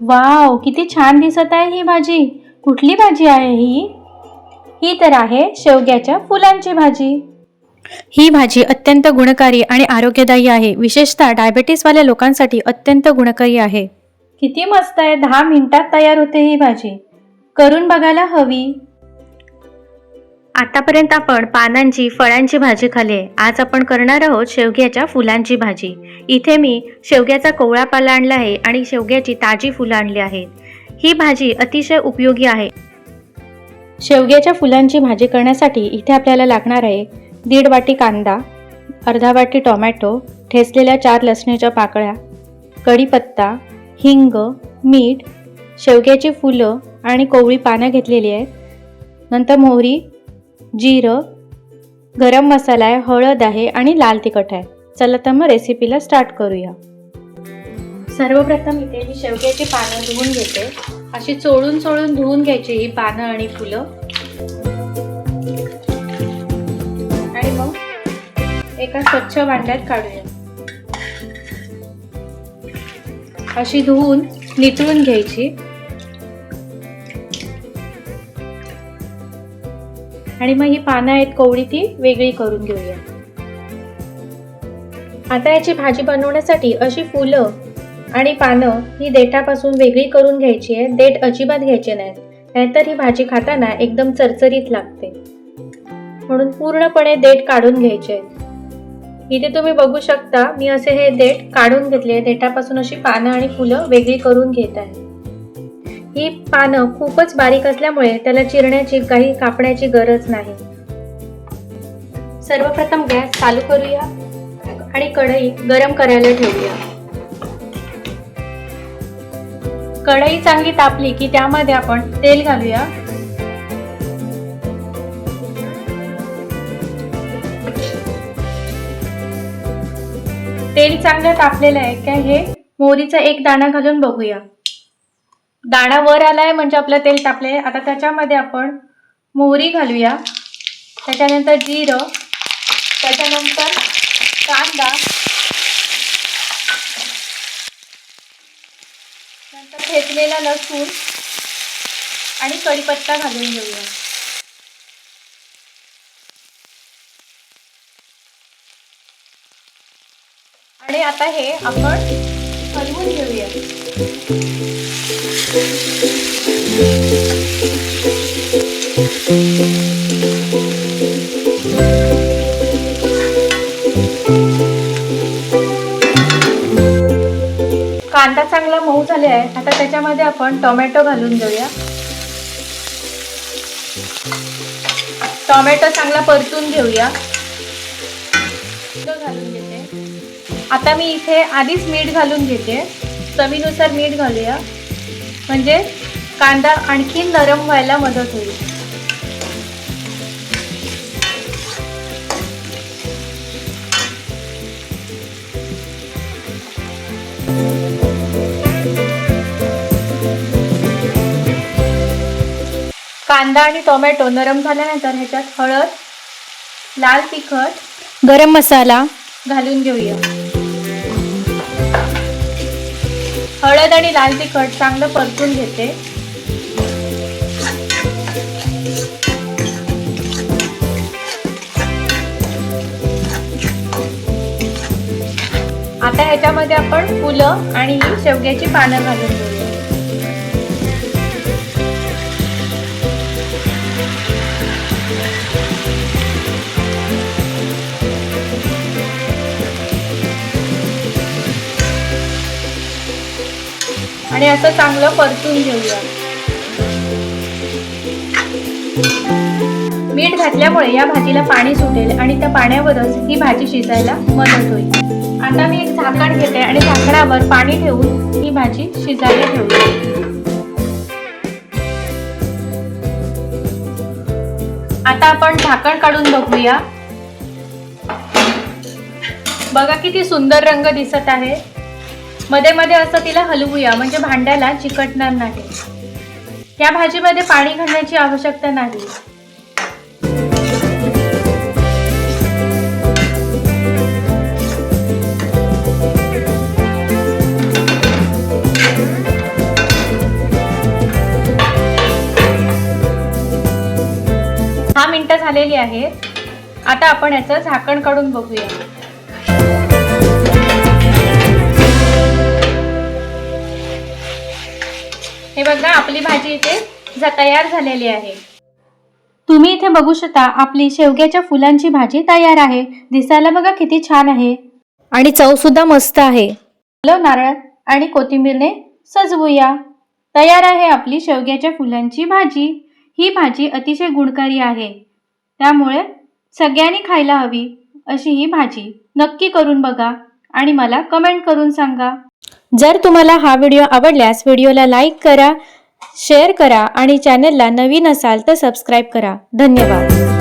Wow, किती छान दिसत आहे ही भाजी. कुठली भाजी आहे ही? ही तर आहे शेवग्याच्या फुलांची भाजी. ही भाजी अत्यंत गुणकारी आणि आरोग्यदायी आहे. विशेषतः डायबेटीसवाल्या लोकांसाठी अत्यंत गुणकारी आहे. किती मस्त आहे. 10 मिनिटात तयार होते ही भाजी. करून बघायला हवी. आतापर्यंत आपण पानांची फळांची भाजी खाल्ली आहे. आज आपण करणार आहोत शेवग्याच्या फुलांची भाजी. इथे मी शेवग्याचा कोवळा पाला आणला आहे आणि शेवग्याची ताजी फुलं आणली आहेत. ही भाजी अतिशय उपयोगी आहे. शेवग्याच्या फुलांची भाजी करण्यासाठी इथे आपल्याला लागणार आहे 1.5 वाटी कांदा, अर्धा वाटी टोमॅटो, ठेचलेल्या 4 लसणीच्या पाकळ्या, कढीपत्ता, हिंग, मीठ, शेवग्याची फुलं आणि कोवळी पानं घेतलेली आहेत. नंतर मोहरी, जिरं, गरम मसाला आहे, हळद आहे आणि लाल तिखट आहे. चला तर मग रेसिपीला स्टार्ट करूया. सर्वप्रथम इथे मी शेवग्याची पानं धुवून घेते. अशी चोळून धुवून घ्यायची ही पानं आणि फुलं. आणि मग एका स्वच्छ भांड्यात काढूया. अशी धुवून नितळून घ्यायची. आणि मग ही पानं आहेत कोवळी ती वेगळी करून घेऊया. आता याची भाजी बनवण्यासाठी अशी फुलं आणि पानं ही देठापासून वेगळी करून घ्यायची आहे. देठ अजिबात घ्यायचे नाहीत, नाहीतर ही भाजी खाताना एकदम चरचरीत लागते. म्हणून पूर्णपणे देठ काढून घ्यायचे आहेत. इथे तुम्ही बघू शकता मी असे हे देठ काढून घेतले. देठापासून अशी पानं आणि फुलं वेगळी करून घेत आहे. ही पानं खूपच बारीक असल्यामुळे त्याला चिरण्याची काही कापण्याची गरज नाही. सर्वप्रथम गॅस चालू करूया आणि कढई गरम करायला ठेवूया. कढई चांगली तापली की त्यामध्ये आपण तेल घालूया. तेल चांगलं तापलेलं आहे का हे मोहरीचा एक दाणा घालून बघूया. दाणा वर आलाय म्हणजे आपलं तेल तापले. आता त्याच्यामध्ये आपण मोहरी घालूया, त्याच्यानंतर जिरं, त्याच्यानंतर कांदा, नंतर ठेचलेला लसूण आणि कढीपत्ता घालून घेऊया. आणि आता हे आपण हलवून घेऊया. कांदा चांगला मऊ झाले आहे. आता त्याच्यामध्ये आपण टोमॅटो घालून घेऊया. टोमॅटो चांगला परतून घेऊया. घालून घेते. आता मी इथे आधीच मीठ घालून घेते. चवीनुसार मीठ घालूया म्हणजे कांदा आणखी नरम व्हायला मदत होईल. कांदा आणि टोमॅटो नरम झाल्यानंतर ह्याच्यात हळद, लाल तिखट, गरम मसाला घालून घेऊया. हळद आणि लाल तिखट चांगलं परतून घेते. आता ह्याच्यामध्ये आपण फुलं आणि शेवग्याची पानं घालून घेऊया. आणि असं चांगलं परतून घेऊया. मीठ घातल्यामुळे या भाजीला पाणी सुटेल आणि त्या पाण्यावरच ही भाजी शिजायला मदत होईल. आता मी एक झाकण घेते आणि झाकणावर पाणी ठेवून ही भाजी शिजायला ठेवते. आता आपण झाकण काढून बघूया. बघा किती सुंदर रंग दिसत आहे. मध्ये मध्ये असं तिला हलवूया म्हणजे भांड्याला चिकटणार नाही. या भाजीमध्ये पाणी घालण्याची आवश्यकता नाही. झालेली आहे। आता आपण याचं झाकण काढून बघूया। हे बघा, आपली भाजी इथे तयार झालेली आहे। तुम्ही इथे बघू शकता आपली शेवग्याच्या फुलांची भाजी तयार आहे। दिसायला बघा किती छान आहे आणि चव सुद्धा मस्त आहे। नारळ आणि कोथिंबीरने सजवूया। तयार आहे आपली शेवग्याच्या फुलांची भाजी। ही भाजी अतिशय गुणकारी आहे, त्यामुळे सगळ्यांनी खायला हवी अशी ही भाजी नक्की करून बघा आणि मला कमेंट करून सांगा। जर तुम्हाला हा व्हिडिओ आवडल्यास व्हिडिओला लाईक करा, शेअर करा आणि चॅनलला नवीन असाल तर सबस्क्राईब करा। धन्यवाद।